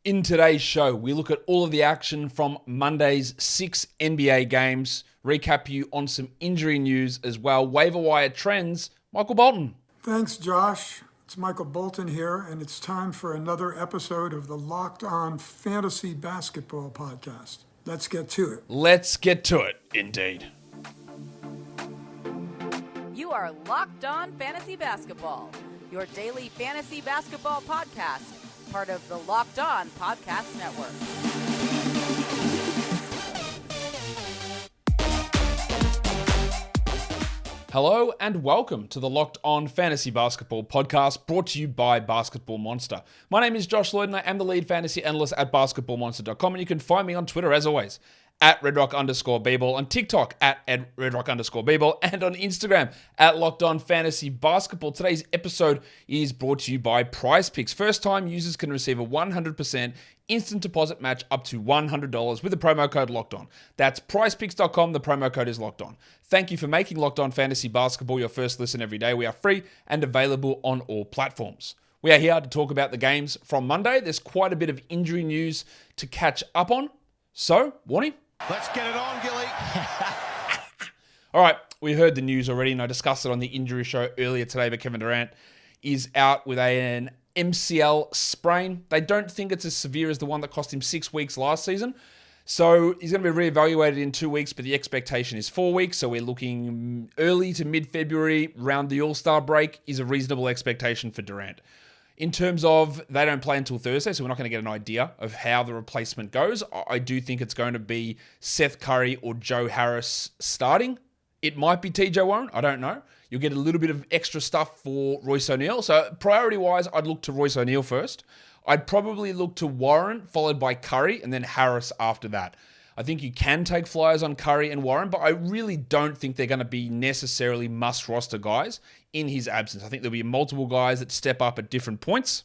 In today's show, we look at all of the action from Monday's 6 NBA games, recap you on some injury news as well, waiver wire trends. Michael Bolton. Thanks, Josh. It's Michael Bolton here, and it's time for another episode of the Locked On Fantasy Basketball Podcast. Let's get to it. Let's get to it, indeed. You are Locked On Fantasy Basketball, your daily fantasy basketball podcast, part of the Locked On Podcast Network. Hello and welcome to the Locked On Fantasy Basketball Podcast, brought to you by Basketball Monster. My name is Josh Lloyd and I am the lead fantasy analyst at basketballmonster.com, and you can find me on Twitter as always at redrock_bball, on TikTok at redrock_bball, and on Instagram at Locked On Fantasy Basketball. Today's episode is brought to you by PrizePicks. First-time users can receive a 100% instant deposit match up to $100 with the promo code Locked On. That's PrizePicks.com. The promo code is Locked On. Thank you for making Locked On Fantasy Basketball your first listen every day. We are free and available on all platforms. We are here to talk about the games from Monday. There's quite a bit of injury news to catch up on. So, Warnie? Let's get it on, Gilly. All right, we heard the news already, and I discussed it on the injury show earlier today, but Kevin Durant is out with an MCL sprain. They don't think it's as severe as the one that cost him 6 weeks last season. So he's going to be reevaluated in 2 weeks, but the expectation is 4 weeks. So we're looking early to mid-February, around the All-Star break, is a reasonable expectation for Durant. In terms of they don't play until Thursday, so we're not going to get an idea of how the replacement goes. I do think it's going to be Seth Curry or Joe Harris starting. It might be TJ Warren. I don't know. You'll get a little bit of extra stuff for Royce O'Neal. So priority-wise, I'd look to Royce O'Neal first. I'd probably look to Warren, followed by Curry, and then Harris after that. I think you can take flyers on Curry and Warren, but I really don't think they're going to be necessarily must-roster guys in his absence. I think there'll be multiple guys that step up at different points,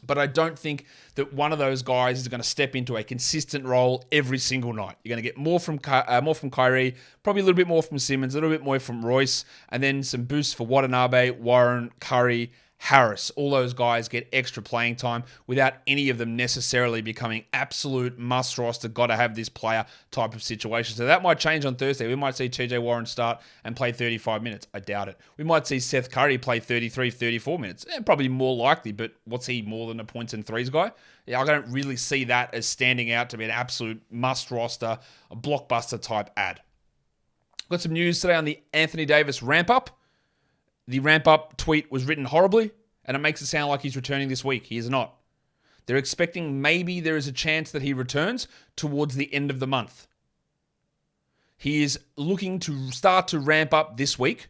but I don't think that one of those guys is going to step into a consistent role every single night. You're going to get more from Kyrie, probably a little bit more from Simmons, a little bit more from Royce, and then some boosts for Watanabe, Warren, Curry, Harris. All those guys get extra playing time without any of them necessarily becoming absolute must roster, got to have this player type of situation. So that might change on Thursday. We might see TJ Warren start and play 35 minutes. I doubt it. We might see Seth Curry play 33, 34 minutes. Probably more likely, but what's he, more than a points and threes guy? Yeah, I don't really see that as standing out to be an absolute must roster, a blockbuster type ad. Got some news today on the Anthony Davis ramp up. The ramp-up tweet was written horribly, and it makes it sound like he's returning this week. He is not. They're expecting maybe there is a chance that he returns towards the end of the month. He is looking to start to ramp up this week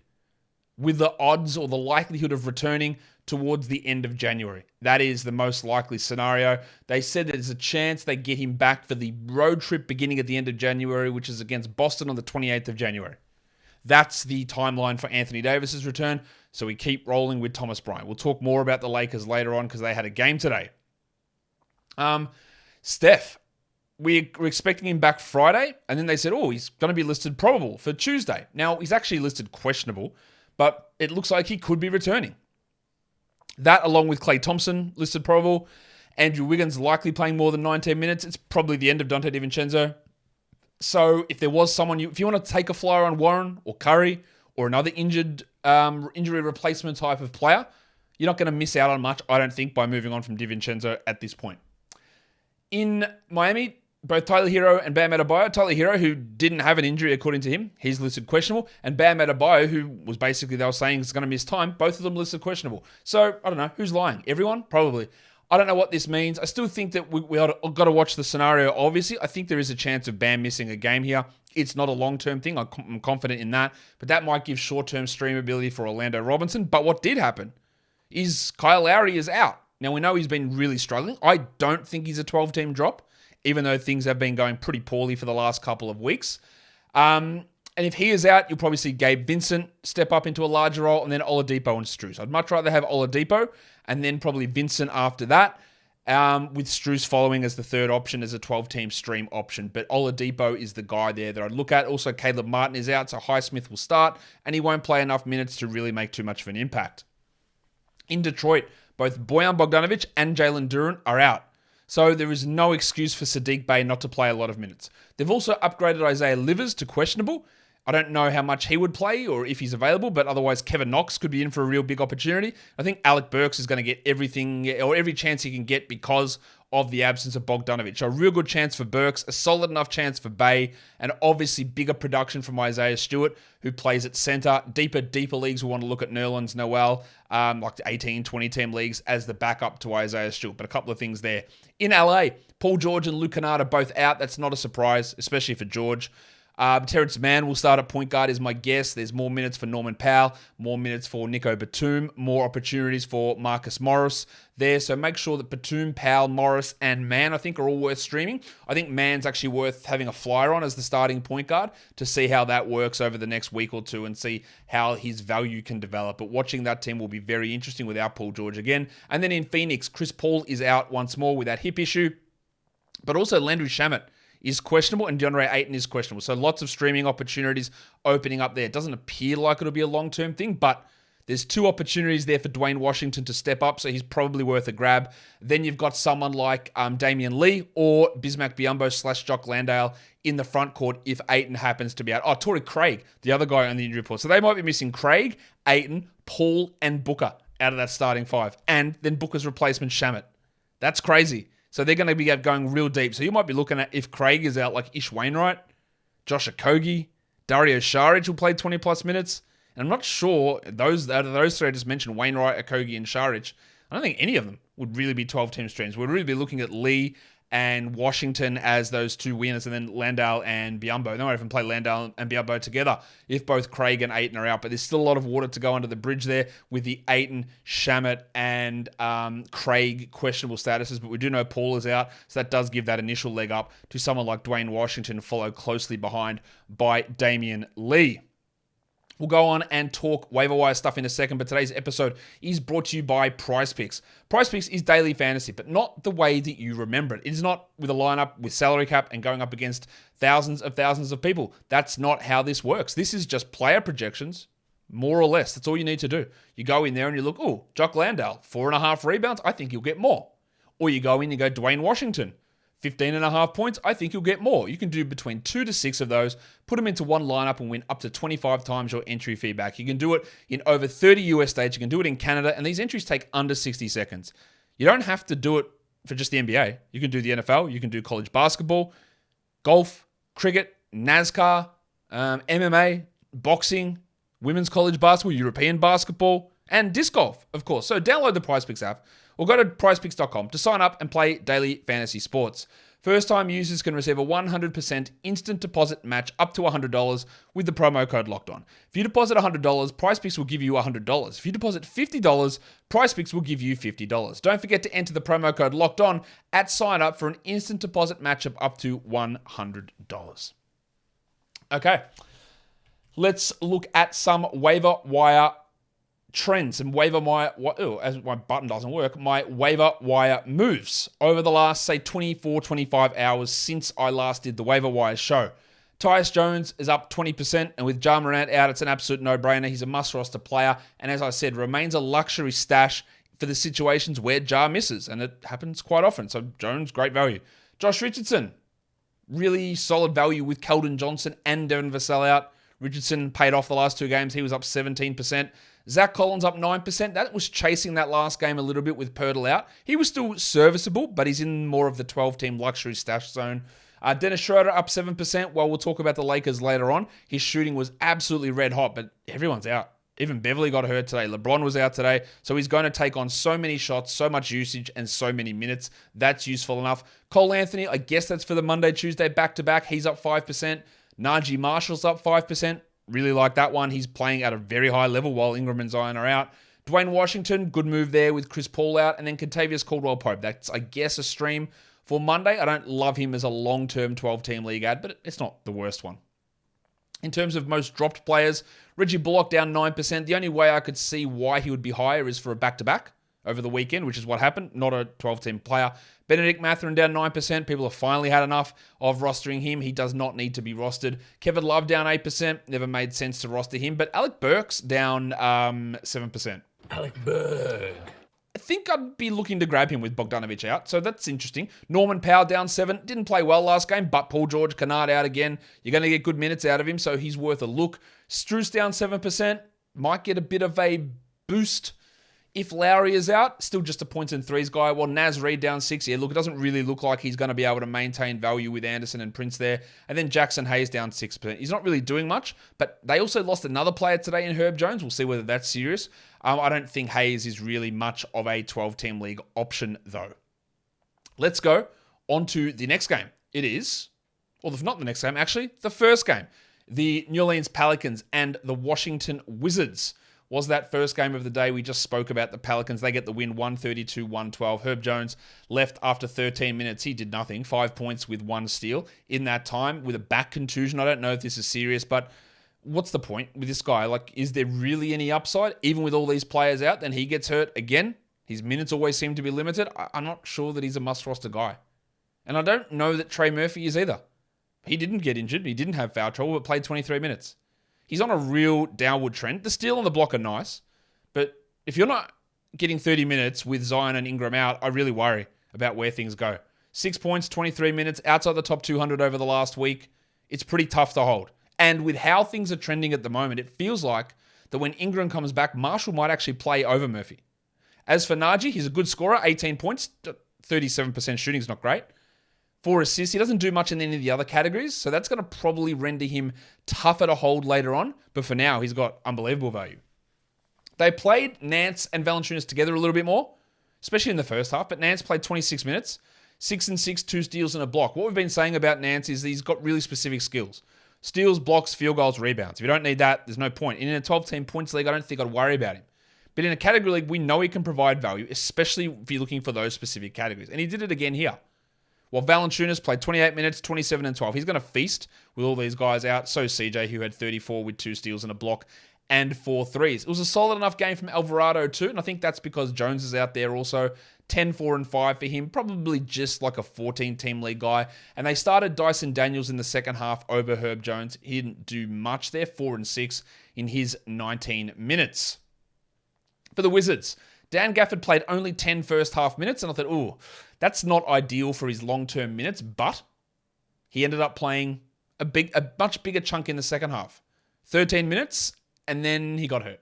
with the odds or the likelihood of returning towards the end of January. That is the most likely scenario. They said there's a chance they get him back for the road trip beginning at the end of January, which is against Boston on the 28th of January. That's the timeline for Anthony Davis's return, so we keep rolling with Thomas Bryant. We'll talk more about the Lakers later on because they had a game today. Steph, we were expecting him back Friday, and then they said, he's going to be listed probable for Tuesday. Now, he's actually listed questionable, but it looks like he could be returning. That, along with Klay Thompson, listed probable. Andrew Wiggins likely playing more than 19 minutes. It's probably the end of Dante DiVincenzo. So if there was someone, if you want to take a flyer on Warren or Curry or another injury replacement type of player, you're not going to miss out on much, I don't think, by moving on from DiVincenzo at this point. In Miami, both Tyler Hero and Bam Adebayo. Tyler Hero, who didn't have an injury according to him, he's listed questionable. And Bam Adebayo, who was basically, they were saying is going to miss time, both of them listed questionable. So, I don't know, who's lying? Everyone? Probably. I don't know what this means. I still think that we got to watch the scenario. Obviously, I think there is a chance of Bam missing a game here. It's not a long-term thing. I'm confident in that. But that might give short-term streamability for Orlando Robinson. But what did happen is Kyle Lowry is out. Now, we know he's been really struggling. I don't think he's a 12-team drop, even though things have been going pretty poorly for the last couple of weeks. And if he is out, you'll probably see Gabe Vincent step up into a larger role, and then Oladipo and Strus. I'd much rather have Oladipo and then probably Vincent after that, with Strus following as the third option as a 12-team stream option. But Oladipo is the guy there that I'd look at. Also, Caleb Martin is out, so Highsmith will start, and he won't play enough minutes to really make too much of an impact. In Detroit, both Bojan Bogdanovic and Jalen Duren are out. So there is no excuse for Sadiq Bey not to play a lot of minutes. They've also upgraded Isaiah Livers to questionable. I don't know how much he would play or if he's available, but otherwise Kevin Knox could be in for a real big opportunity. I think Alec Burks is going to get everything or every chance he can get because of the absence of Bogdanovic. So a real good chance for Burks, a solid enough chance for Bey, and obviously bigger production from Isaiah Stewart, who plays at center. Deeper leagues will want to look at Nerlens Noel, like the 18, 20-team leagues as the backup to Isaiah Stewart. But a couple of things there. In LA, Paul George and Luke Kennard are both out. That's not a surprise, especially for George. Terrence Mann will start at point guard is my guess. There's more minutes for Norman Powell, more minutes for Nico Batum, more opportunities for Marcus Morris there. So make sure that Batum, Powell, Morris, and Mann, I think, are all worth streaming. I think Mann's actually worth having a flyer on as the starting point guard to see how that works over the next week or two and see how his value can develop. But watching that team will be very interesting without Paul George again. And then in Phoenix, Chris Paul is out once more with that hip issue, but also Landry Shamet is questionable, and DeAndre Ayton is questionable. So lots of streaming opportunities opening up there. It doesn't appear like it'll be a long-term thing, but there's two opportunities there for Dwayne Washington to step up, so he's probably worth a grab. Then you've got someone like Damian Lee or Bismack Biyombo / Jock Landale in the front court if Ayton happens to be out. Oh, Torrey Craig, the other guy on the injury report. So they might be missing Craig, Ayton, Paul, and Booker out of that starting five. And then Booker's replacement, Shamet. That's crazy. So they're going to be going real deep. So you might be looking at, if Craig is out, like Ish Wainwright, Josh Okogie, Dario Saric will play 20-plus minutes. And I'm not sure, those three I just mentioned, Wainwright, Okogie, and Saric, I don't think any of them would really be 12-team streams. We'd really be looking at Lee and Washington as those two winners, and then Landale and Biyombo. They might even play Landale and Biyombo together if both Craig and Ayton are out. But there's still a lot of water to go under the bridge there with the Ayton, Shamet, and Craig questionable statuses. But we do know Paul is out, so that does give that initial leg up to someone like Dwayne Washington, followed closely behind by Damian Lee. We'll go on and talk waiver wire stuff in a second, but today's episode is brought to you by PrizePicks. PrizePicks is daily fantasy, but not the way that you remember it. It is not with a lineup with salary cap and going up against thousands of people. That's not how this works. This is just player projections, more or less. That's all you need to do. You go in there and you look, oh, Jock Landale, 4.5 rebounds. I think you'll get more. Or you go in and go Dwayne Washington, 15.5 points, I think you'll get more. You can do between 2 to 6 of those, put them into one lineup and win up to 25 times your entry fee back. You can do it in over 30 US states. You can do it in Canada, and these entries take under 60 seconds. You don't have to do it for just the NBA. You can do the NFL, you can do college basketball, golf, cricket, NASCAR, MMA, boxing, women's college basketball, European basketball, and disc golf, of course. So download the PrizePicks app or go to prizepicks.com to sign up and play daily fantasy sports. First-time users can receive a 100% instant deposit match up to $100 with the promo code LOCKEDON. If you deposit $100, PrizePicks will give you $100. If you deposit $50, PrizePicks will give you $50. Don't forget to enter the promo code LOCKEDON at sign up for an instant deposit match of up to $100. Okay, let's look at some waiver wire trends and waiver wire, as my button doesn't work, my waiver wire moves over the last, say, 24, 25 hours since I last did the waiver wire show. Tyus Jones is up 20%, and with Ja Morant out, it's an absolute no-brainer. He's a must-roster player, and as I said, remains a luxury stash for the situations where Ja misses, and it happens quite often. So Jones, great value. Josh Richardson, really solid value with Keldon Johnson and Devin Vassell out. Richardson paid off the last 2 games. He was up 17%. Zach Collins up 9%. That was chasing that last game a little bit with Poeltl out. He was still serviceable, but he's in more of the 12-team luxury stash zone. Dennis Schroeder up 7%. Well, we'll talk about the Lakers later on. His shooting was absolutely red hot, but everyone's out. Even Beverly got hurt today. LeBron was out today. So he's going to take on so many shots, so much usage, and so many minutes. That's useful enough. Cole Anthony, I guess that's for the Monday, Tuesday back-to-back. He's up 5%. Najee Marshall's up 5%. Really like that one. He's playing at a very high level while Ingram and Zion are out. Dwayne Washington, good move there with Chris Paul out. And then Kentavious Caldwell-Pope. That's, I guess, a stream for Monday. I don't love him as a long-term 12-team league ad, but it's not the worst one. In terms of most dropped players, Reggie Bullock down 9%. The only way I could see why he would be higher is for a back-to-back over the weekend, which is what happened, not a 12-team player. Benedict Mathurin down 9%. People have finally had enough of rostering him. He does not need to be rostered. Kevin Love down 8%. Never made sense to roster him. But Alec Burks down 7%. Alec Burke. think I'd be looking to grab him with Bogdanovic out, so that's interesting. Norman Powell down 7. Didn't play well last game, but Paul George, Kennard out again. You're going to get good minutes out of him, so he's worth a look. Strus down 7%. Might get a bit of a boost if Lowry is out. Still just a points and threes guy. Well, Naz Reid down 6. Yeah, look, it doesn't really look like he's going to be able to maintain value with Anderson and Prince there. And then Jackson Hayes down 6%. He's not really doing much, but they also lost another player today in Herb Jones. We'll see whether that's serious. I don't think Hayes is really much of a 12-team league option, though. Let's go on to the next game. It is, or if not the next game, actually, the first game. The New Orleans Pelicans and the Washington Wizards was that first game of the day. We just spoke about the Pelicans. They get the win 132-112. Herb Jones left after 13 minutes. He did nothing. 5 points with 1 steal in that time with a back contusion. I don't know if this is serious, but what's the point with this guy? Like, is there really any upside? Even with all these players out, then he gets hurt again. His minutes always seem to be limited. I'm not sure that he's a must-roster guy. And I don't know that Trey Murphy is either. He didn't get injured. He didn't have foul trouble, but played 23 minutes. He's on a real downward trend. The steal and the block are nice, but if you're not getting 30 minutes with Zion and Ingram out, I really worry about where things go. 6 points, 23 minutes, outside the top 200 over the last week. It's pretty tough to hold. And with how things are trending at the moment, it feels like that when Ingram comes back, Marshall might actually play over Murphy. As for Najee, he's a good scorer, 18 points, 37% shooting is not great. 4 assists. He doesn't do much in any of the other categories, so that's going to probably render him tougher to hold later on. But for now, he's got unbelievable value. They played Nance and Valanciunas together a little bit more, especially in the first half, but Nance played 26 minutes, 6 and 6, 2 steals and a block. What we've been saying about Nance is that he's got really specific skills. Steals, blocks, field goals, rebounds. If you don't need that, there's no point. In a 12-team points league, I don't think I'd worry about him. But in a category league, we know he can provide value, especially if you're looking for those specific categories. And he did it again here. Well, Valanciunas played 28 minutes, 27 and 12. He's going to feast with all these guys out. So CJ, who had 34 with 2 steals and a block and 4 threes. It was a solid enough game from Alvarado too, and I think that's because Jones is out there also. 10, 4, and 5 for him, probably just like a 14-team league guy. And they started Dyson Daniels in the second half over Herb Jones. He didn't do much there, 4 and 6 in his 19 minutes. For the Wizards, Dan Gafford played only 10 first half minutes, and I thought, ooh, that's not ideal for his long-term minutes, but he ended up playing a much bigger chunk in the second half. 13 minutes, and then he got hurt.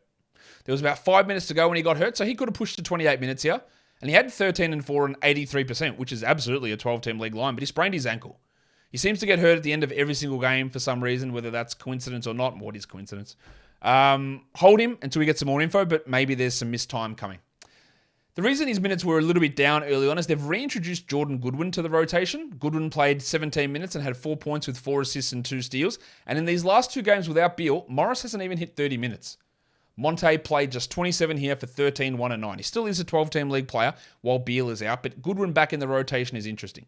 There was about 5 minutes to go when he got hurt, so he could have pushed to 28 minutes here, and he had 13 and 4 and 83%, which is absolutely a 12-team league line, but he sprained his ankle. He seems to get hurt at the end of every single game for some reason, whether that's coincidence or not. What is coincidence? Hold him until we get some more info, but maybe there's some missed time coming. The reason his minutes were a little bit down early on is they've reintroduced Jordan Goodwin to the rotation. Goodwin played 17 minutes and had 4 points with 4 assists and 2 steals. And in these last 2 games without Beal, Morris hasn't even hit 30 minutes. Monte played just 27 here for 13, 1 and 9. He still is a 12-team league player while Beal is out, but Goodwin back in the rotation is interesting.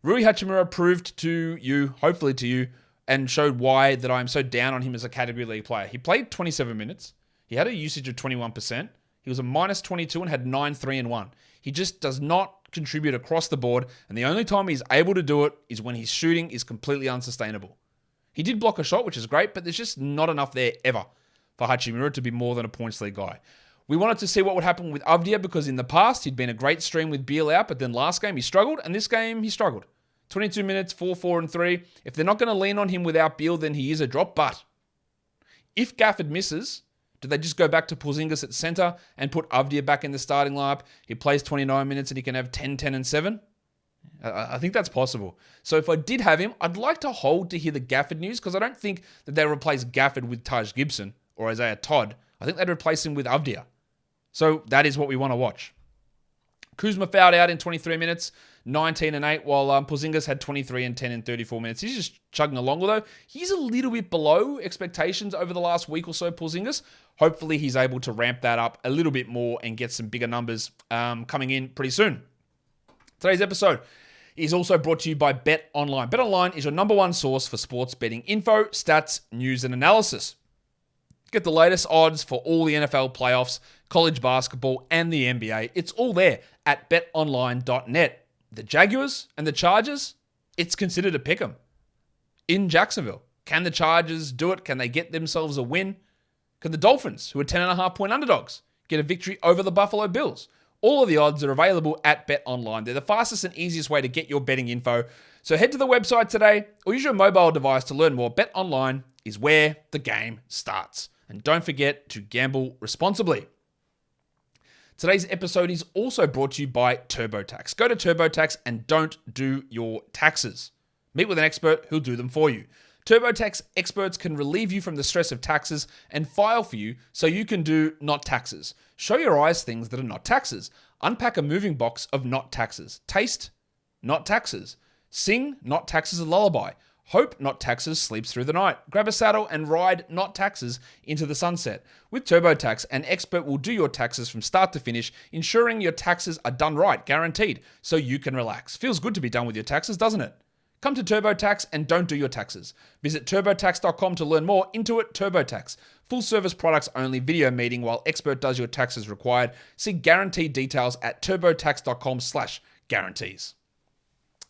Rui Hachimura proved to you, hopefully to you, and showed why that I'm so down on him as a category league player. He played 27 minutes. He had a usage of 21%. He was a minus 22 and had 9, 3, and 1. He just does not contribute across the board, and the only time he's able to do it is when his shooting is completely unsustainable. He did block a shot, which is great, but there's just not enough there ever for Hachimura to be more than a points league guy. We wanted to see what would happen with Avdia because in the past he'd been a great stream with Beal out, but then last game he struggled, and this game he struggled. 22 minutes, 4, 4, and 3. If they're not going to lean on him without Beal, then he is a drop, but if Gafford misses, do they just go back to Porzingis at center and put Avdia back in the starting lineup? He plays 29 minutes and he can have 10, 10, and 7? I think that's possible. So if I did have him, I'd like to hold to hear the Gafford news because I don't think that they replace Gafford with Taj Gibson or Isaiah Todd. I think they'd replace him with Avdia. So that is what we want to watch. Kuzma fouled out in 23 minutes, 19 and 8, while Porzingis had 23 and 10 in 34 minutes. He's just chugging along, although he's a little bit below expectations over the last week or so, Porzingis. Hopefully he's able to ramp that up a little bit more and get some bigger numbers coming in pretty soon. Today's episode is also brought to you by BetOnline. BetOnline is your number one source for sports betting info, stats, news, and analysis. Get the latest odds for all the NFL playoffs, college basketball, and the NBA. It's all there at betonline.net. The Jaguars and the Chargers, it's considered a pick'em in Jacksonville. Can the Chargers do it? Can they get themselves a win? Can the Dolphins, who are 10.5-point underdogs, get a victory over the Buffalo Bills? All of the odds are available at BetOnline. They're the fastest and easiest way to get your betting info. So head to the website today or use your mobile device to learn more. BetOnline is where the game starts. And don't forget to gamble responsibly. Today's episode is also brought to you by TurboTax. Go to TurboTax and don't do your taxes. Meet with an expert who'll do them for you. TurboTax experts can relieve you from the stress of taxes and file for you so you can do not taxes. Show your eyes things that are not taxes. Unpack a moving box of not taxes. Taste, not taxes. Sing, not taxes a lullaby. Hope, not taxes, sleeps through the night. Grab a saddle and ride, not taxes, into the sunset. With TurboTax, an expert will do your taxes from start to finish, ensuring your taxes are done right, guaranteed, so you can relax. Feels good to be done with your taxes, doesn't it? Come to TurboTax and don't do your taxes. Visit TurboTax.com to learn more. Intuit TurboTax. Full service products only. Video meeting while expert does your taxes required. See guaranteed details at TurboTax.com/guarantees. I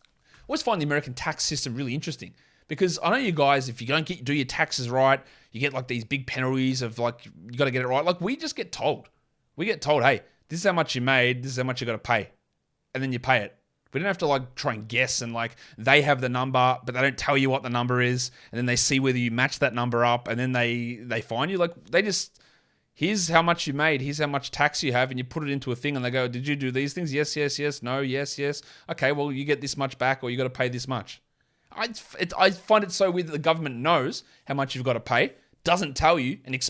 always find the American tax system really interesting because I know you guys, if you don't do your taxes right, you get like these big penalties of like, you got to get it right. Like we just get told. We get told, hey, this is how much you made. This is how much you got to pay. And then you pay it. We don't have to like try and guess and like they have the number, but they don't tell you what the number is. And then they see whether you match that number up and then they fine you. Like they just, here's how much you made. Here's how much tax you have. And you put it into a thing and they go, did you do these things? Yes, yes, yes. No, yes, yes. Okay, well, you get this much back or you got to pay this much. I find it so weird that the government knows how much you've got to pay, doesn't tell you, and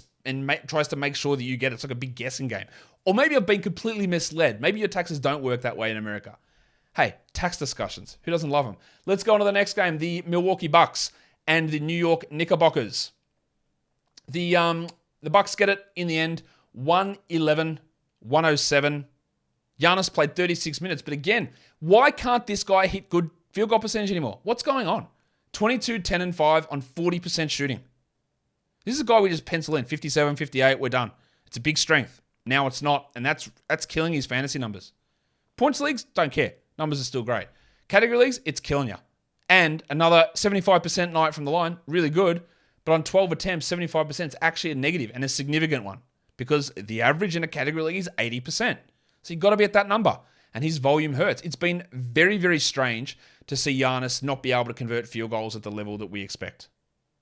tries to make sure that you get it. It's like a big guessing game. Or maybe I've been completely misled. Maybe your taxes don't work that way in America. Hey, tax discussions. Who doesn't love them? Let's go on to the next game. The Milwaukee Bucks and the New York Knickerbockers. The Bucks get it in the end, 111-107. Giannis played 36 minutes. But again, why can't this guy hit good field goal percentage anymore? What's going on? 22, 10, and 5 on 40% shooting. This is a guy we just pencil in. 57, 58, we're done. It's a big strength. Now it's not, and that's killing his fantasy numbers. Points leagues, don't care. Numbers are still great. Category leagues, it's killing you. And another 75% night from the line, really good. But on 12 attempts, 75% is actually a negative and a significant one because the average in a category league is 80%. So you've got to be at that number. And his volume hurts. It's been very, very strange to see Giannis not be able to convert field goals at the level that we expect.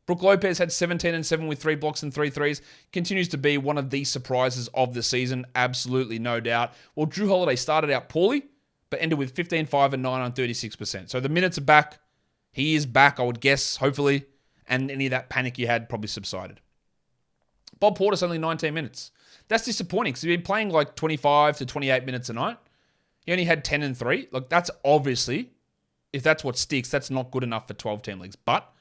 Brook Lopez had 17 and 7 with 3 blocks and 3 threes. Continues to be one of the surprises of the season. Absolutely no doubt. Well, Drew Holiday started out poorly, but ended with 15, 5, and 9 on 36%. So the minutes are back. He is back, I would guess, hopefully. And any of that panic you had probably subsided. Bob Portis only 19 minutes. That's disappointing because he's been playing like 25 to 28 minutes a night. He only had 10 and 3. Look, that's obviously, if that's what sticks, that's not good enough for 12-team leagues. But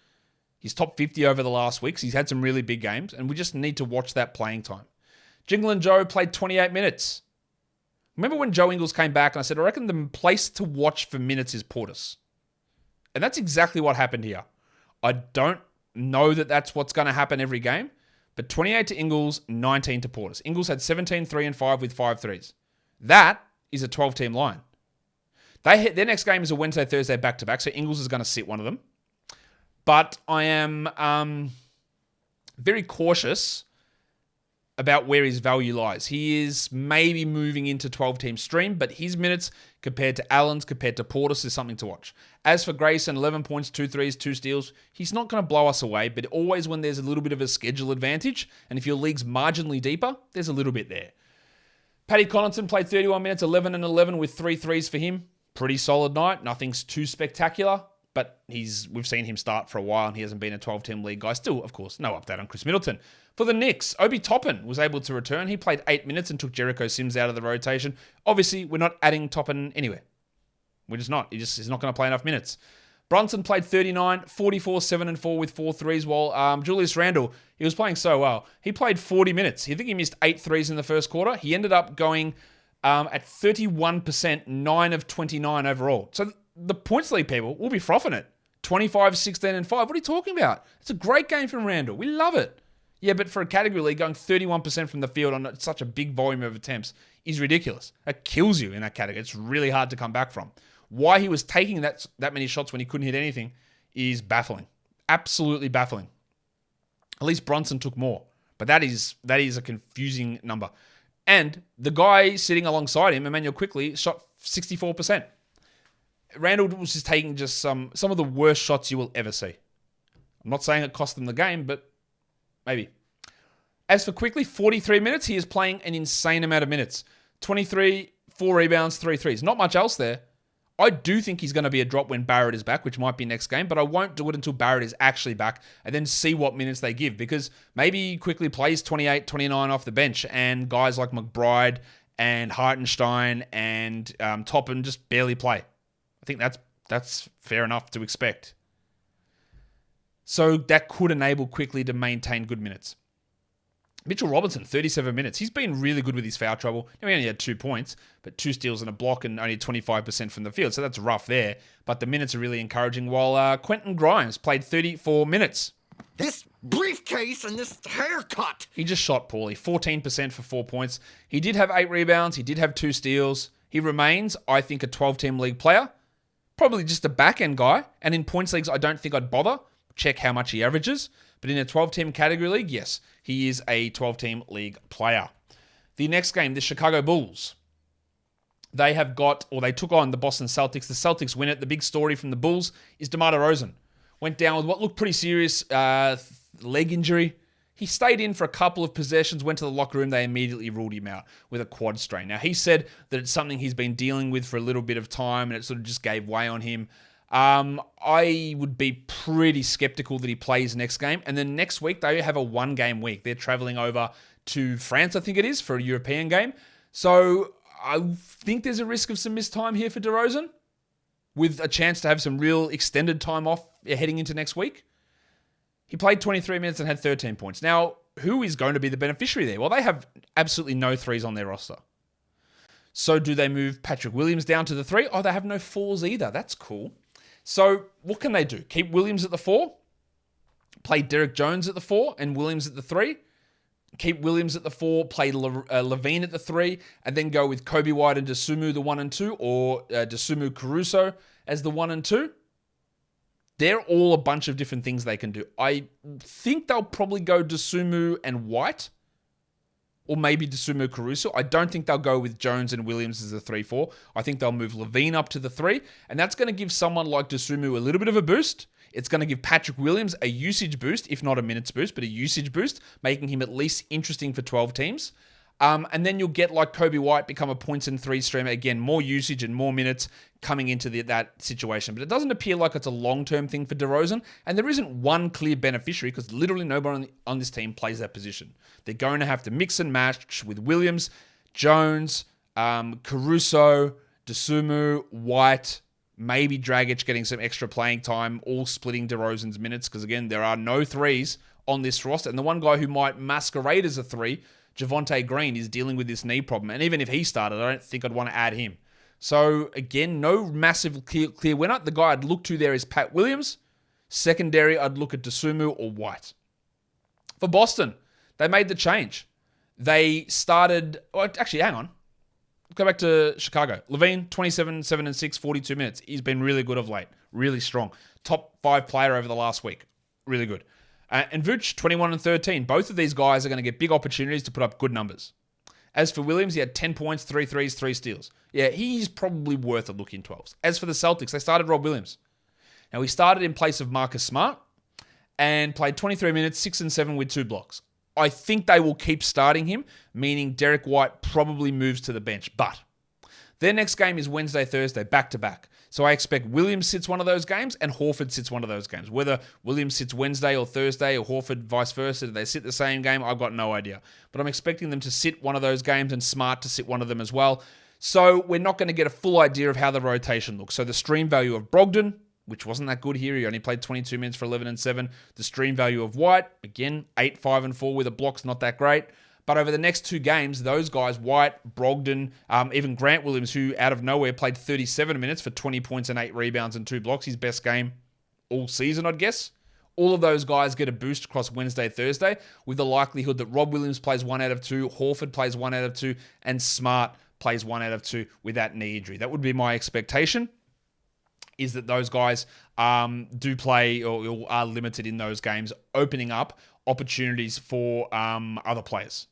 he's top 50 over the last weeks. He's had some really big games, and we just need to watch that playing time. Jingle and Joe played 28 minutes. Remember when Joe Ingles came back and I said, I reckon the place to watch for minutes is Portis. And that's exactly what happened here. I don't know that that's what's going to happen every game, but 28 to Ingles, 19 to Portis. Ingles had 17, 3, and 5 with 5 threes. That is a 12-team line. Their next game is a Wednesday, Thursday back-to-back, so Ingles is going to sit one of them. But I am very cautious about where his value lies. He is maybe moving into 12-team stream, but his minutes compared to Allen's, compared to Portis, is something to watch. As for Grayson, 11 points, 2 threes, 2 steals, he's not going to blow us away, but always when there's a little bit of a schedule advantage, and if your league's marginally deeper, there's a little bit there. Paddy Connaughton played 31 minutes, 11 and 11 with 3 threes for him. Pretty solid night. Nothing's too spectacular, but we've seen him start for a while, and he hasn't been a 12-team league guy. Still, of course, no update on Chris Middleton. For the Knicks, Obi Toppin was able to return. He played 8 minutes and took Jericho Sims out of the rotation. Obviously, we're not adding Toppin anywhere. We're just not. He's not going to play enough minutes. Brunson played 39, 44, 7 and 4 with 4 threes, while Julius Randle, he was playing so well. He played 40 minutes. I think he missed 8 threes in the first quarter. He ended up going at 31%, 9 of 29 overall. So the points league people will be frothing it. 25, 16, and 5. What are you talking about? It's a great game from Randle. We love it. Yeah, but for a category league, going 31% from the field on such a big volume of attempts is ridiculous. That kills you in that category. It's really hard to come back from. Why he was taking that many shots when he couldn't hit anything is baffling. Absolutely baffling. At least Brunson took more. But that is a confusing number. And the guy sitting alongside him, Emmanuel Quickley, shot 64%. Randall was just taking just some of the worst shots you will ever see. I'm not saying it cost them the game, but maybe. As for Quickley, 43 minutes. He is playing an insane amount of minutes. 23, 4 rebounds, 3 threes. Not much else there. I do think he's going to be a drop when Barrett is back, which might be next game, but I won't do it until Barrett is actually back and then see what minutes they give, because maybe Quickley plays 28, 29 off the bench and guys like McBride and Hartenstein and Toppin just barely play. I think that's fair enough to expect. So that could enable Quickley to maintain good minutes. Mitchell Robinson, 37 minutes. He's been really good with his foul trouble. He only had 2 points, but 2 steals and a block and only 25% from the field. So that's rough there. But the minutes are really encouraging, while Quentin Grimes played 34 minutes. This briefcase and this haircut. He just shot poorly. 14% for 4 points. He did have 8 rebounds. He did have 2 steals. He remains, I think, a 12-team league player. Probably just a back-end guy. And in points leagues, I don't think I'd bother. Check how much he averages. But in a 12-team category league, yes, he is a 12-team league player. The next game, the Chicago Bulls. They took on the Boston Celtics. The Celtics win it. The big story from the Bulls is DeMar DeRozan. Went down with what looked pretty serious leg injury. He stayed in for a couple of possessions, went to the locker room. They immediately ruled him out with a quad strain. Now, he said that it's something he's been dealing with for a little bit of time, and it sort of just gave way on him. I would be pretty skeptical that he plays next game. And then next week, they have a 1-game week. They're traveling over to France, I think it is, for a European game. So I think there's a risk of some missed time here for DeRozan, with a chance to have some real extended time off heading into next week. He played 23 minutes and had 13 points. Now, who is going to be the beneficiary there? Well, they have absolutely no threes on their roster. So do they move Patrick Williams down to the 3? Oh, they have no 4s either. That's cool. So what can they do? Keep Williams at the 4? Play Derek Jones at the 4 and Williams at the 3? Keep Williams at the 4, play Levine at the 3, and then go with Kobe White and Dosunmu the 1 and 2, or Dosunmu Caruso as the 1 and 2? They're all a bunch of different things they can do. I think they'll probably go Dosunmu and White, or maybe Dosunmu Caruso. I don't think they'll go with Jones and Williams as the 3-4. I think they'll move Levine up to the 3, and that's going to give someone like Dosunmu a little bit of a boost. It's going to give Patrick Williams a usage boost, if not a minutes boost, but a usage boost, making him at least interesting for 12 teams. And then you'll get like Kobe White become a points and 3 streamer. Again, more usage and more minutes coming into that situation. But it doesn't appear like it's a long-term thing for DeRozan. And there isn't one clear beneficiary, because literally nobody on this team plays that position. They're going to have to mix and match with Williams, Jones, Caruso, Dosunmu, White, maybe Dragic getting some extra playing time, all splitting DeRozan's minutes. Because again, there are no 3s on this roster. And the one guy who might masquerade as a 3, Javonte Green, is dealing with this knee problem. And even if he started, I don't think I'd want to add him. So again, no massive clear winner. The guy I'd look to there is Pat Williams. Secondary, I'd look at Dosunmu or White. For Boston, they made the change. They started... actually, hang on. Go back to Chicago. Levine, 27, 7 and 6, 42 minutes. He's been really good of late. Really strong. Top 5 player over the last week. Really good. And Vooch, 21 and 13. Both of these guys are going to get big opportunities to put up good numbers. As for Williams, he had 10 points, 3 threes, 3 steals. Yeah, he's probably worth a look in 12s. As for the Celtics, they started Rob Williams. Now, he started in place of Marcus Smart and played 23 minutes, 6 and 7 with 2 blocks. I think they will keep starting him, meaning Derek White probably moves to the bench. But their next game is Wednesday, Thursday, back-to-back. So I expect Williams sits one of those games and Horford sits one of those games. Whether Williams sits Wednesday or Thursday or Horford vice versa, do they sit the same game? I've got no idea. But I'm expecting them to sit one of those games and Smart to sit one of them as well. So we're not going to get a full idea of how the rotation looks. So the stream value of Brogdon, which wasn't that good here. He only played 22 minutes for 11 and 7. The stream value of White, again, 8, 5 and 4 with a block's not that great. But over the next 2 games, those guys, White, Brogdon, even Grant Williams, who out of nowhere played 37 minutes for 20 points and 8 rebounds and 2 blocks, his best game all season, I'd guess. All of those guys get a boost across Wednesday, Thursday, with the likelihood that Rob Williams plays 1 out of 2, Horford plays 1 out of 2, and Smart plays 1 out of 2 with that knee injury. That would be my expectation, is that those guys do play or are limited in those games, opening up opportunities for other players.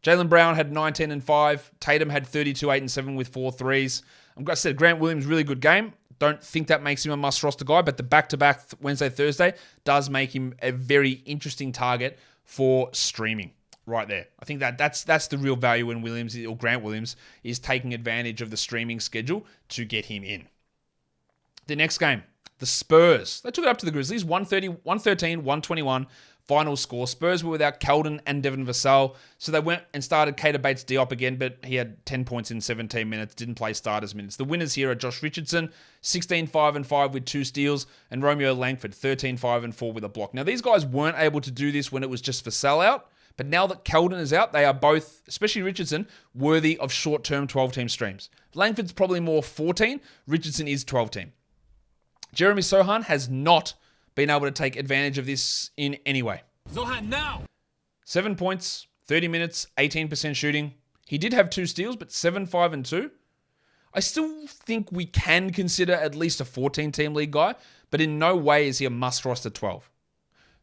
Jalen Brown had 19 and 5. Tatum had 32, 8 and 7 with 4 threes. I said Grant Williams, really good game. Don't think that makes him a must-roster guy, but the back-to-back Wednesday, Thursday does make him a very interesting target for streaming right there. I think that's the real value when Williams or Grant Williams is taking advantage of the streaming schedule to get him in. The next game, the Spurs. They took it up to the Grizzlies, 113, 121 final score. Spurs were without Keldon and Devin Vassell, so they went and started Keita Bates-Diop again, but he had 10 points in 17 minutes, didn't play starters minutes. The winners here are Josh Richardson, 16, 5 and 5 with 2 steals, and Romeo Langford, 13, 5 and 4 with a block. Now, these guys weren't able to do this when it was just Vassell out, but now that Keldon is out, they are both, especially Richardson, worthy of short-term 12-team streams. Langford's probably more 14. Richardson is 12-team. Jeremy Sohan has not been able to take advantage of this in any way. Zohan now! 7 points, 30 minutes, 18% shooting. He did have 2 steals, but 7, 5, and 2. I still think we can consider at least a 14-team league guy, but in no way is he a must-roster 12.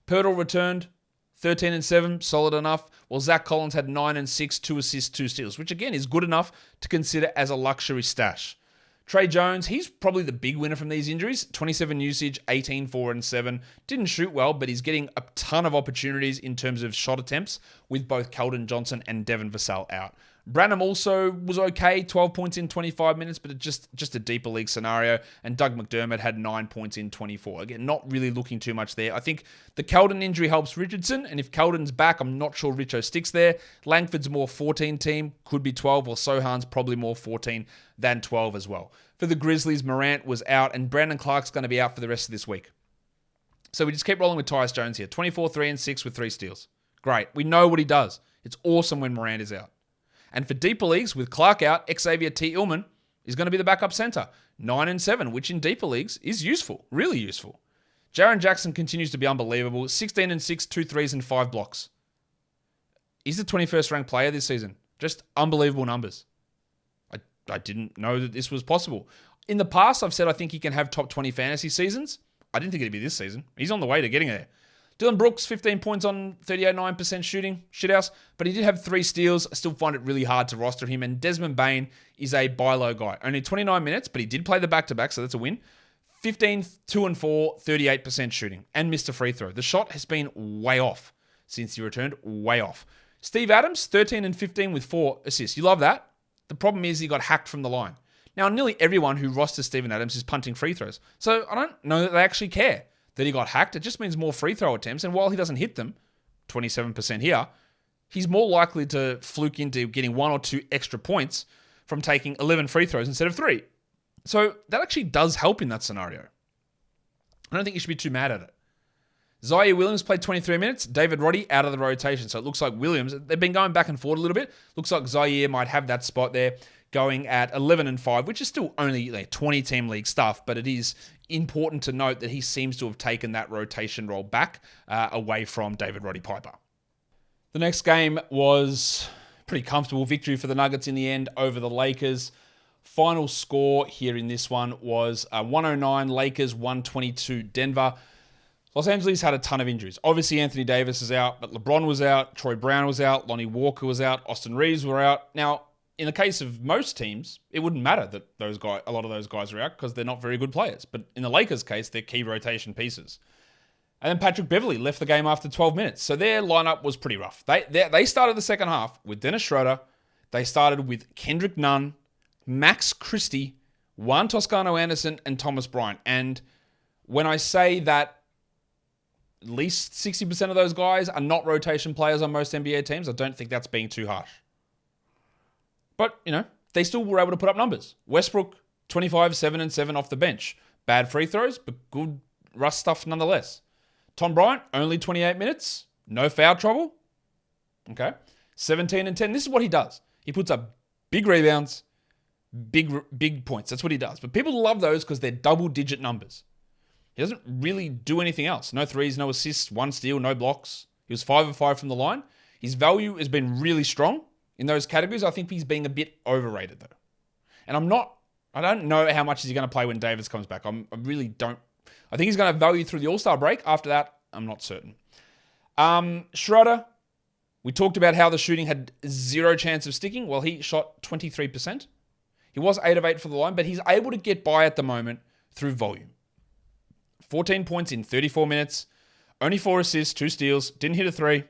Pirtle returned, 13 and 7, solid enough, while Zach Collins had 9 and 6, 2 assists, 2 steals, which again is good enough to consider as a luxury stash. Trey Jones, he's probably the big winner from these injuries. 27 usage, 18, 4 and 7. Didn't shoot well, but he's getting a ton of opportunities in terms of shot attempts with both Keldon Johnson and Devin Vassell out. Branham also was okay, 12 points in 25 minutes, but just a deeper league scenario. And Doug McDermott had 9 points in 24. Again, not really looking too much there. I think the Keldon injury helps Richardson, and if Keldon's back, I'm not sure Richo sticks there. Langford's more 14 team, could be 12, while Sohan's probably more 14 than 12 as well. For the Grizzlies, Morant was out, and Brandon Clark's going to be out for the rest of this week. So we just keep rolling with Tyus Jones here. 24, 3 and 6 with 3 steals. Great. We know what he does. It's awesome when Morant is out. And for deeper leagues, with Clark out, Xavier T. Illman is going to be the backup center. 9 and 7, which in deeper leagues is useful, really useful. Jaren Jackson continues to be unbelievable. 16 and 6, 2 threes and 5 blocks. He's the 21st ranked player this season. Just unbelievable numbers. I didn't know that this was possible. In the past, I've said I think he can have top 20 fantasy seasons. I didn't think it'd be this season. He's on the way to getting there. Dylan Brooks, 15 points on 38.9% shooting. Shithouse. But he did have 3 steals. I still find it really hard to roster him. And Desmond Bane is a buy low guy. Only 29 minutes, but he did play the back-to-back, so that's a win. 15, 2 and 4, 38% shooting. And missed a free throw. The shot has been way off since he returned. Way off. Steve Adams, 13 and 15 with 4 assists. You love that? The problem is he got hacked from the line. Now, nearly everyone who rosters Steven Adams is punting free throws. So I don't know that they actually care that he got hacked. It just means more free throw attempts. And while he doesn't hit them, 27% here, he's more likely to fluke into getting 1 or 2 extra points from taking 11 free throws instead of 3. So that actually does help in that scenario. I don't think you should be too mad at it. Zaire Williams played 23 minutes. David Roddy out of the rotation. So it looks like Williams, they've been going back and forth a little bit. Looks like Zaire might have that spot there going at 11 and 5, which is still only 20-team league stuff, but it is important to note that he seems to have taken that rotation role back away from David Roddy Piper. The next game was a pretty comfortable victory for the Nuggets in the end over the Lakers. Final score here in this one was 109 Lakers, 122 Denver. Los Angeles had a ton of injuries. Obviously, Anthony Davis is out, but LeBron was out, Troy Brown was out, Lonnie Walker was out, Austin Reeves were out. Now, in the case of most teams, it wouldn't matter that a lot of those guys are out because they're not very good players. But in the Lakers' case, they're key rotation pieces. And then Patrick Beverley left the game after 12 minutes. So their lineup was pretty rough. They started the second half with Dennis Schroeder. They started with Kendrick Nunn, Max Christie, Juan Toscano Anderson, and Thomas Bryant. And when I say that at least 60% of those guys are not rotation players on most NBA teams, I don't think that's being too harsh. But, they still were able to put up numbers. Westbrook, 25, 7 and 7 off the bench. Bad free throws, but good Russ stuff nonetheless. Tom Bryant, only 28 minutes. No foul trouble. Okay. 17 and 10. This is what he does. He puts up big rebounds, big points. That's what he does. But people love those because they're double-digit numbers. He doesn't really do anything else. No threes, no assists, 1 steal, no blocks. He was 5 of 5 from the line. His value has been really strong in those categories. I think he's being a bit overrated, though. And I don't know how much he's going to play when Davis comes back. I really don't. I think he's going to have value through the All-Star break. After that, I'm not certain. Schroeder, We talked about how the shooting had zero chance of sticking. Well, he shot 23%. He was 8 of 8 for the line, but he's able to get by at the moment through volume. 14 points in 34 minutes, only 4 assists, 2 steals, didn't hit a 3.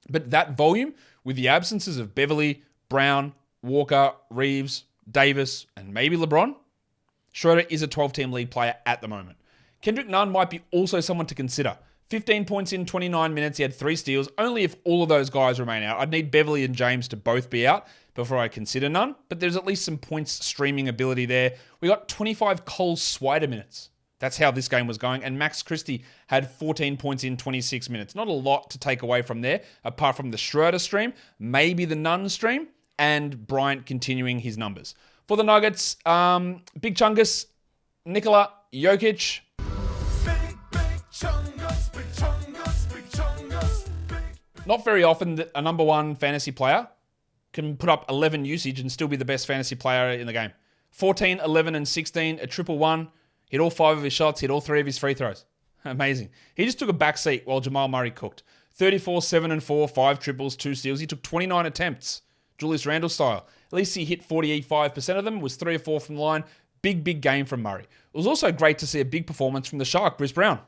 But that volume, with the absences of Beverly, Brown, Walker, Reeves, Davis, and maybe LeBron, Schroeder is a 12-team league player at the moment. Kendrick Nunn might be also someone to consider. 15 points in 29 minutes, he had 3 steals. Only if all of those guys remain out. I'd need Beverly and James to both be out before I consider Nunn, but there's at least some points streaming ability there. We got 25 Cole Swider minutes. That's how this game was going. And Max Christie had 14 points in 26 minutes. Not a lot to take away from there, apart from the Schroeder stream, maybe the Nunn stream, and Bryant continuing his numbers. For the Nuggets, Big Chungus, Nikola Jokic. Not very often that a number one fantasy player can put up 11 usage and still be the best fantasy player in the game. 14, 11, and 16, a 1-1. Hit all 5 of his shots, hit all 3 of his free throws. Amazing. He just took a back seat while Jamal Murray cooked. 34, 7, and 4, 5 triples, 2 steals. He took 29 attempts, Julius Randle style. At least he hit 45% of them, was 3 or 4 from the line. Big game from Murray. It was also great to see a big performance from the Shark, Bruce Brown.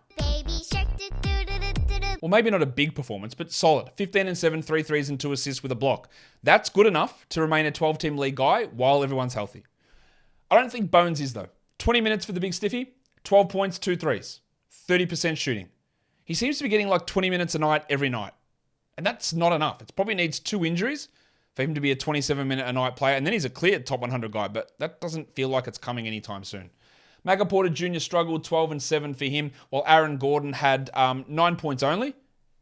Well, maybe not a big performance, but solid. 15 and 7, 3 threes and 2 assists with a block. That's good enough to remain a 12-team league guy while everyone's healthy. I don't think Bones is, though. 20 minutes for the big stiffy, 12 points, 2 threes, 30% shooting. He seems to be getting like 20 minutes a night every night. And that's not enough. It probably needs 2 injuries for him to be a 27-minute-a-night player. And then he's a clear top 100 guy, but that doesn't feel like it's coming anytime soon. Maga Porter Jr. struggled, 12 and 7 for him, while Aaron Gordon had 9 points only.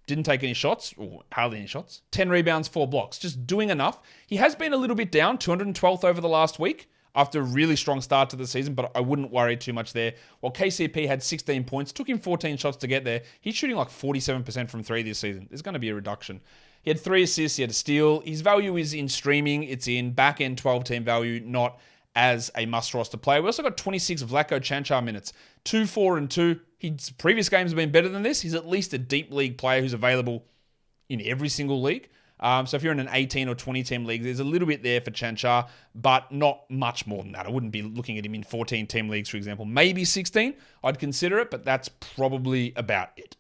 Didn't take any shots, or hardly any shots. 10 rebounds, 4 blocks. Just doing enough. He has been a little bit down, 212th over the last week after a really strong start to the season, but I wouldn't worry too much there. While KCP had 16 points, took him 14 shots to get there. He's shooting like 47% from 3 this season. There's going to be a reduction. He had 3 assists, he had a steal. His value is in streaming. It's in back-end 12-team value, not as a must-roster player. We also got 26 Vlatko Cancar minutes. 2, 4, and 2. His previous games have been better than this. He's at least a deep league player who's available in every single league. So if you're in an 18 or 20-team league, there's a little bit there for Cancar, but not much more than that. I wouldn't be looking at him in 14-team leagues, for example. Maybe 16. I'd consider it, but that's probably about it.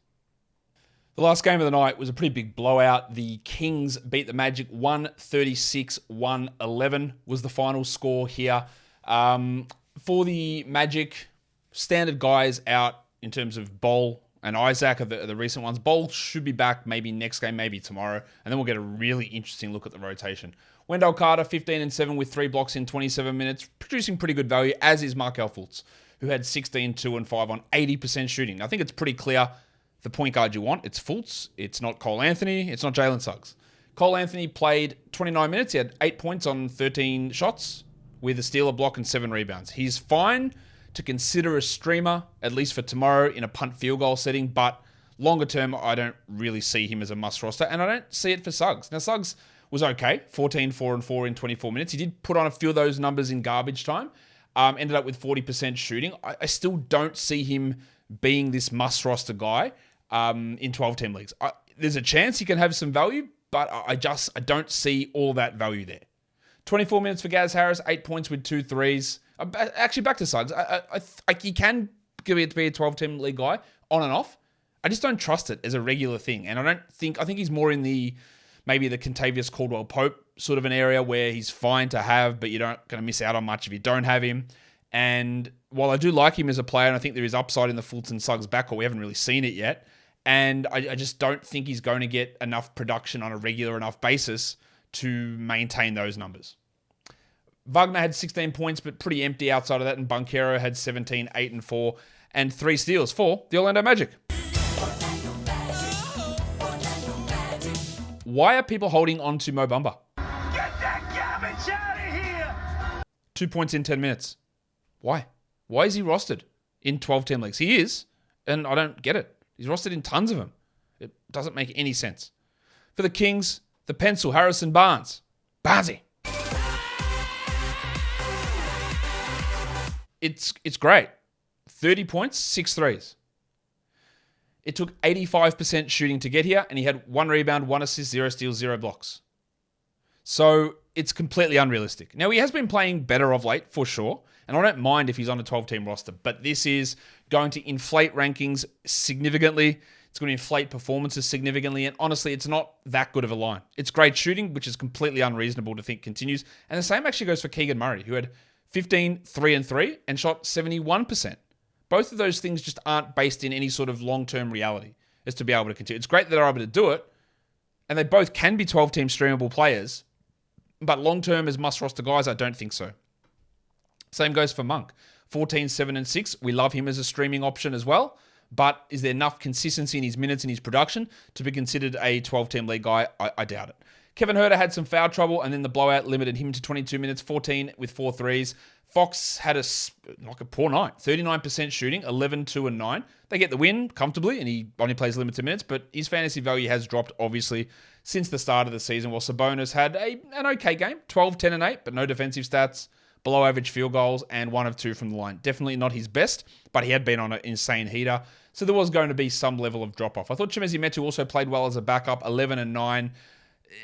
The last game of the night was a pretty big blowout. The Kings beat the Magic 136-111 was the final score here. For the Magic, standard guys out in terms of Bol and Isaac are the recent ones. Bol should be back maybe next game, maybe tomorrow, and then we'll get a really interesting look at the rotation. Wendell Carter, 15 and 7 with 3 blocks in 27 minutes, producing pretty good value, as is Markelle Fultz, who had 16, 2, and 5 on 80% shooting. I think it's pretty clear the point guard you want. It's Fultz. It's not Cole Anthony. It's not Jalen Suggs. Cole Anthony played 29 minutes. He had 8 points on 13 shots with a steal, a block, and 7 rebounds. He's fine to consider a streamer, at least for tomorrow, in a punt field goal setting, but longer term, I don't really see him as a must roster, and I don't see it for Suggs. Now, Suggs was okay, 14, 4, and 4 in 24 minutes. He did put on a few of those numbers in garbage time, ended up with 40% shooting. I still don't see him being this must roster guy in 12-team leagues. There's a chance he can have some value, but I don't see all that value there. 24 minutes for Gaz Harris, 8 points with 2 threes. Actually, back to Suggs. He can give it to be a 12-team league guy on and off. I just don't trust it as a regular thing. And I think he's more in maybe the Kentavious Caldwell-Pope sort of an area where he's fine to have, but you're not going to miss out on much if you don't have him. And while I do like him as a player, and I think there is upside in the Fultz and Suggs backcourt, we haven't really seen it yet. And I just don't think he's going to get enough production on a regular enough basis to maintain those numbers. Wagner had 16 points, but pretty empty outside of that. And Banchero had 17, 8, and 4, and 3 steals for the Orlando Magic. Why are people holding on to Mo Bamba? Get that garbage out of here! 2 points in 10 minutes. Why? Why is he rostered in 12-team leagues? He is, and I don't get it. He's rostered in tons of them. It doesn't make any sense. For the Kings, the pencil, Harrison Barnes. Barnesy. It's great. 30 points, 6 threes. It took 85% shooting to get here, and he had 1 rebound, 1 assist, 0 steals, 0 blocks. So it's completely unrealistic. Now, he has been playing better of late, for sure, and I don't mind if he's on a 12-team roster, but this is going to inflate rankings significantly. It's going to inflate performances significantly, and honestly, it's not that good of a line. It's great shooting, which is completely unreasonable to think continues, and the same actually goes for Keegan Murray, who had 15, 3 and 3, and shot 71%. Both of those things just aren't based in any sort of long-term reality as to be able to continue. It's great that they're able to do it, and they both can be 12-team streamable players, but long-term as must-roster guys, I don't think so. Same goes for Monk. 14, 7 and 6. We love him as a streaming option as well, but is there enough consistency in his minutes and his production to be considered a 12-team league guy? I doubt it. Kevin Huerter had some foul trouble, and then the blowout limited him to 22 minutes, 14 with 4 threes. Fox had a poor night, 39% shooting, 11, 2, and 9. They get the win comfortably, and he only plays limited minutes, but his fantasy value has dropped, obviously, since the start of the season, while Sabonis had an okay game, 12, 10, and 8, but no defensive stats, below average field goals, and 1 of 2 from the line. Definitely not his best, but he had been on an insane heater, so there was going to be some level of drop-off. I thought Chimezie Metu also played well as a backup, 11 and 9.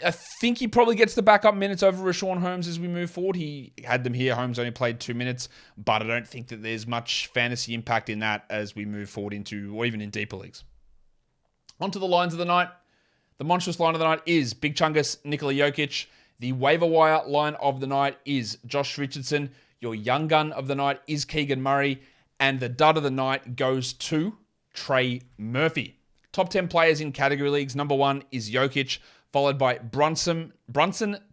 I think he probably gets the backup minutes over Rashawn Holmes as we move forward. He had them here. Holmes only played 2 minutes, but I don't think that there's much fantasy impact in that as we move forward into, or even in deeper leagues. On to the lines of the night. The monstrous line of the night is Big Chungus, Nikola Jokic. The waiver wire line of the night is Josh Richardson. Your young gun of the night is Keegan Murray. And the dud of the night goes to Trey Murphy. Top 10 players in category leagues. Number 1 is Jokic, followed by Brunson,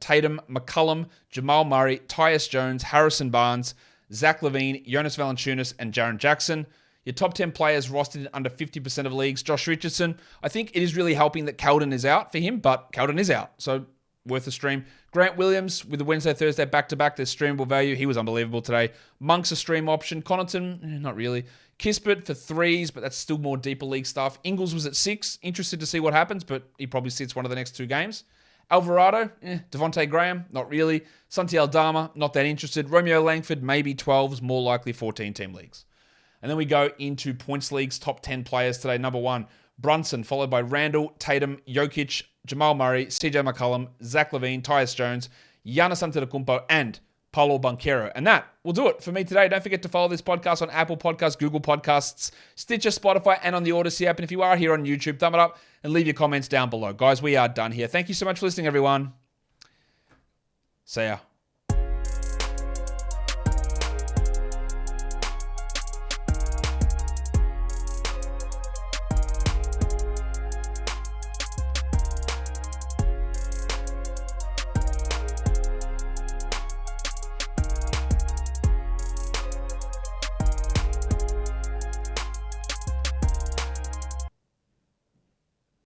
Tatum, McCollum, Jamal Murray, Tyus Jones, Harrison Barnes, Zach LaVine, Jonas Valanciunas, and Jaren Jackson. Your top 10 players rostered in under 50% of leagues. Josh Richardson, I think it is really helping that Keldon is out for him, but Keldon is out, so worth a stream. Grant Williams with the Wednesday, Thursday back-to-back, there's streamable value. He was unbelievable today. Monk's a stream option. Connaughton, not really. Kispert for 3s, but that's still more deeper league stuff. Ingles was at 6. Interested to see what happens, but he probably sits one of the next 2 games. Alvarado, Devontae Graham, not really. Santi Aldama, not that interested. Romeo Langford, maybe 12s, more likely 14-team leagues. And then we go into points leagues, top 10 players today. Number 1, Brunson, followed by Randall, Tatum, Jokic, Jamal Murray, CJ McCollum, Zach LaVine, Tyus Jones, Giannis Antetokounmpo, and Paolo Banchero. And that will do it for me today. Don't forget to follow this podcast on Apple Podcasts, Google Podcasts, Stitcher, Spotify, and on the Odyssey app. And if you are here on YouTube, thumb it up and leave your comments down below. Guys, we are done here. Thank you so much for listening, everyone. See ya.